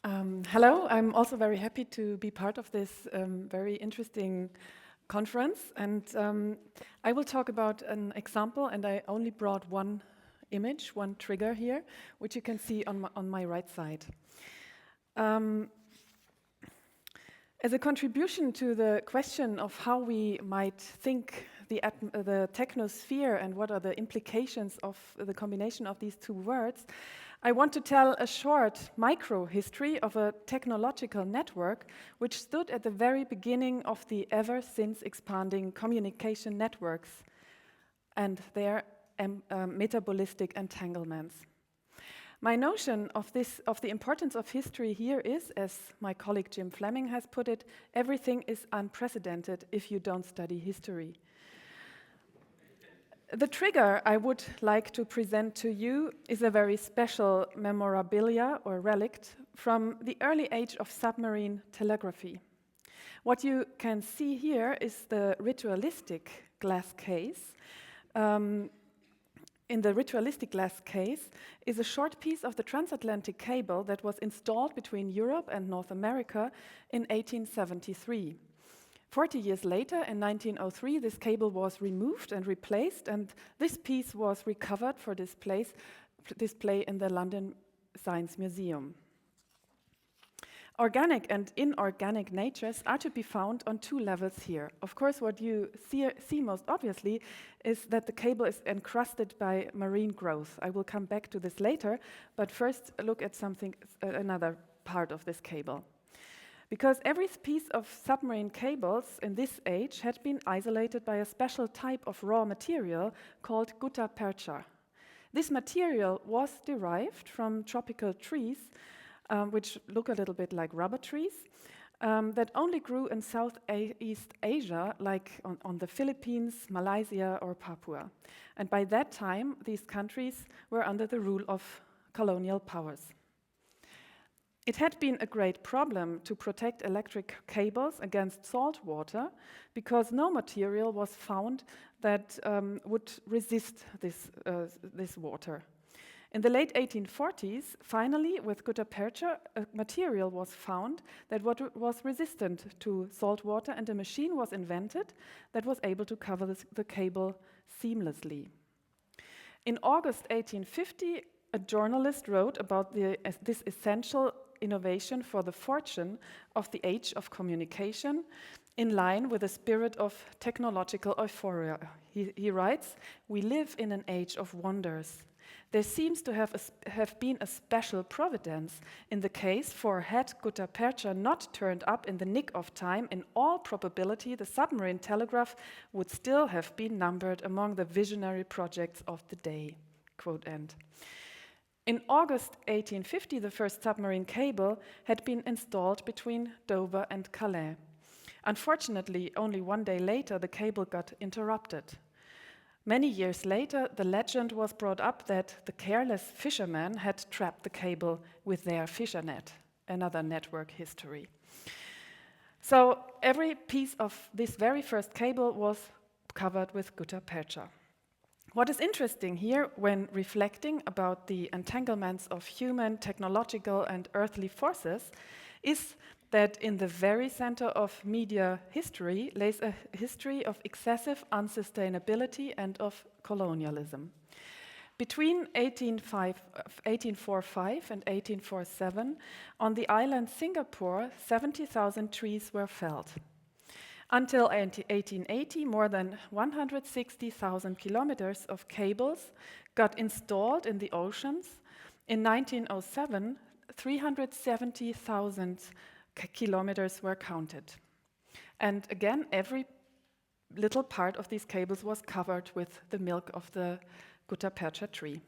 Hello, I'm also very happy to be part of this very interesting conference. And I will talk about an example, and I only brought one image, one trigger here, which you can see on my right side. As a contribution to the question of how we might think the technosphere and what are the implications of the combination of these two words, I want to tell a short micro-history of a technological network which stood at the very beginning of the ever-since expanding communication networks and their metabolistic entanglements. My notion of the importance of history here is, as my colleague Jim Fleming has put it, everything is unprecedented if you don't study history. The trigger I would like to present to you is a very special memorabilia or relic from the early age of submarine telegraphy. What you can see here is the ritualistic glass case. In the ritualistic glass case is a short piece of the transatlantic cable that was installed between Europe and North America in 1873. 40 years later, in 1903, this cable was removed and replaced, and this piece was recovered for display in the London Science Museum. Organic and inorganic natures are to be found on two levels here. Of course, what you see most obviously is that the cable is encrusted by marine growth. I will come back to this later, but first look at another part of this cable. Because every piece of submarine cables in this age had been isolated by a special type of raw material called Guttapercha. This material was derived from tropical trees, which look a little bit like rubber trees, that only grew in Southeast Asia, like on the Philippines, Malaysia, or Papua. And by that time, these countries were under the rule of colonial powers. It had been a great problem to protect electric cables against salt water because no material was found that would resist this water. In the late 1840s, finally, with Guttapercha, a material was found that was resistant to salt water, and a machine was invented that was able to cover the cable seamlessly. In August 1850, a journalist wrote about this essential innovation for the fortune of the age of communication, in line with the spirit of technological euphoria. He writes, "We live in an age of wonders. There seems to have been a special providence in the case, for had Guttapercha not turned up in the nick of time, in all probability the submarine telegraph would still have been numbered among the visionary projects of the day." Quote end. In August 1850, the first submarine cable had been installed between Dover and Calais. Unfortunately, only one day later, the cable got interrupted. Many years later, the legend was brought up that the careless fishermen had trapped the cable with their fisher net, another network history. So every piece of this very first cable was covered with Guttapercha. What is interesting here when reflecting about the entanglements of human, technological, and earthly forces is that in the very center of media history lays a history of excessive unsustainability and of colonialism. Between 1845 and 1847, on the island Singapore, 70,000 trees were felled. Until 1880, more than 160,000 kilometers of cables got installed in the oceans. In 1907, 370,000 kilometers were counted. And again, every little part of these cables was covered with the milk of the Guttapercha tree.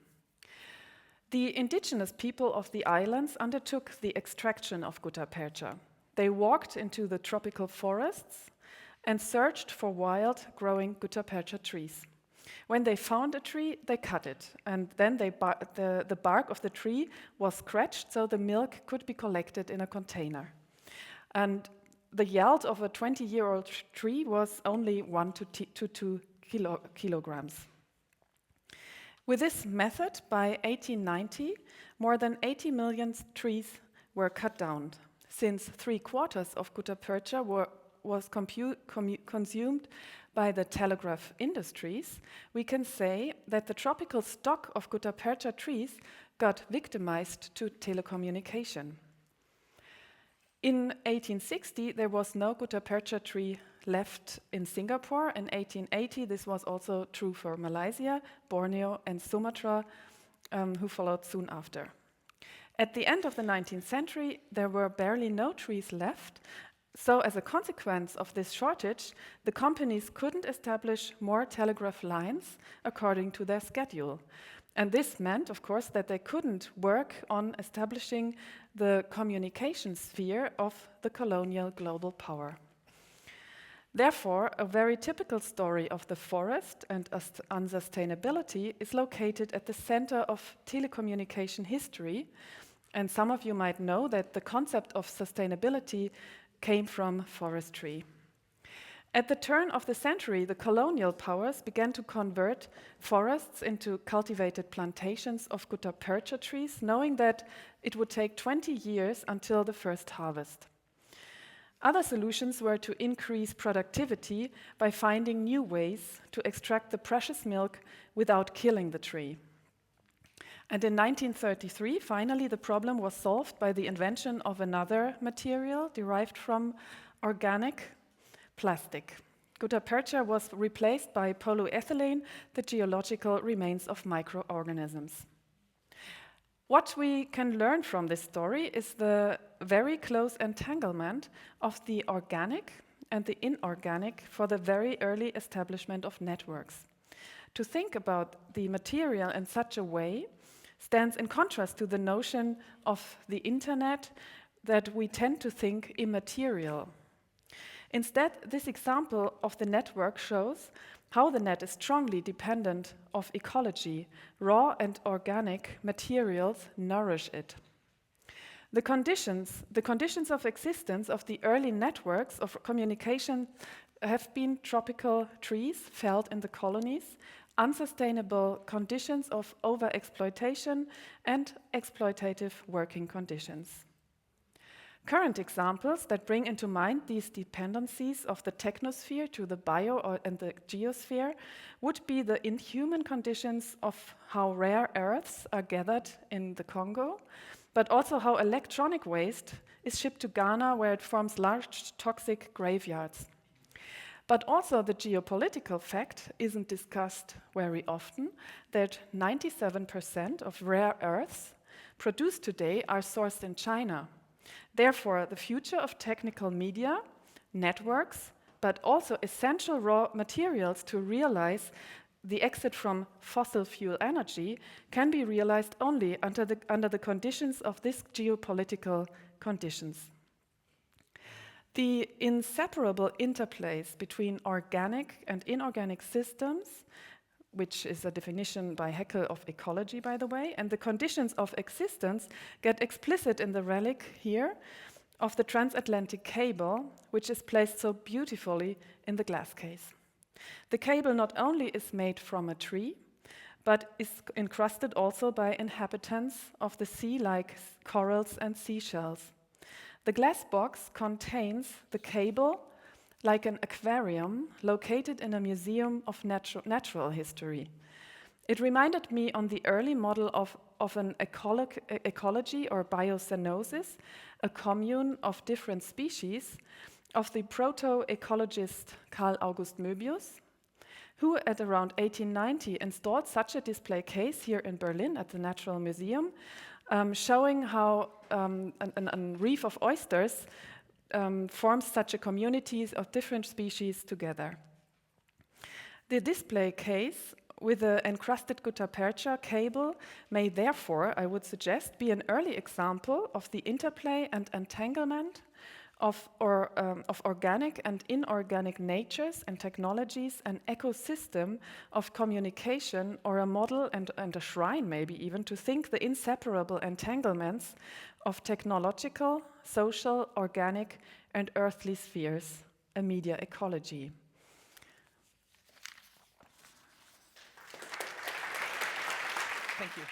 The indigenous people of the islands undertook the extraction of Guttapercha. They walked into the tropical forests and searched for wild growing Guttapercha trees. When they found a tree, they cut it, and then the bark of the tree was scratched so the milk could be collected in a container. And the yield of a 20-year-old tree was only 1 to 2 kilograms. With this method, by 1890, more than 80 million trees were cut down. Since 3/4 of Guttapercha was consumed by the telegraph industries, we can say that the tropical stock of Guttapercha trees got victimized to telecommunication. In 1860, there was no Guttapercha tree left in Singapore. In 1880, this was also true for Malaysia, Borneo, and Sumatra, who followed soon after. At the end of the 19th century, there were barely no trees left. So as a consequence of this shortage, the companies couldn't establish more telegraph lines according to their schedule. And this meant, of course, that they couldn't work on establishing the communication sphere of the colonial global power. Therefore, a very typical story of the forest and unsustainability is located at the center of telecommunication history. And some of you might know that the concept of sustainability came from forestry. At the turn of the century, the colonial powers began to convert forests into cultivated plantations of Guttapercha trees, knowing that it would take 20 years until the first harvest. Other solutions were to increase productivity by finding new ways to extract the precious milk without killing the tree. And in 1933, finally, the problem was solved by the invention of another material derived from organic plastic. Guttapercha was replaced by polyethylene, the geological remains of microorganisms. What we can learn from this story is the very close entanglement of the organic and the inorganic for the very early establishment of networks. To think about the material in such a way stands in contrast to the notion of the internet that we tend to think immaterial. Instead, this example of the network shows how the net is strongly dependent of ecology. Raw and organic materials nourish it. The conditions of existence of the early networks of communication have been tropical trees felled in the colonies, unsustainable conditions of overexploitation, and exploitative working conditions. Current examples that bring into mind these dependencies of the technosphere to the and the geosphere would be the inhuman conditions of how rare earths are gathered in the Congo, but also how electronic waste is shipped to Ghana, where it forms large toxic graveyards. But also the geopolitical fact isn't discussed very often that 97% of rare earths produced today are sourced in China. Therefore, the future of technical media, networks, but also essential raw materials to realize the exit from fossil fuel energy can be realized only under the conditions of these geopolitical conditions. The inseparable interplays between organic and inorganic systems, which is a definition by Haeckel of ecology, by the way, and the conditions of existence get explicit in the relic here of the transatlantic cable, which is placed so beautifully in the glass case. The cable not only is made from a tree, but is encrusted also by inhabitants of the sea, like corals and seashells. The glass box contains the cable like an aquarium located in a museum of natural history. It reminded me on the early model of an ecology or biocenosis, a commune of different species, of the proto-ecologist Carl August Möbius, who at around 1890 installed such a display case here in Berlin at the Natural Museum, showing how a reef of oysters forms such a community of different species together. The display case with the encrusted Guttapercha cable may therefore, I would suggest, be an early example of the interplay and entanglement of organic and inorganic natures and technologies, an ecosystem of communication, or a model and a shrine maybe even to think the inseparable entanglements of technological, social, organic, and earthly spheres, a media ecology. Thank you.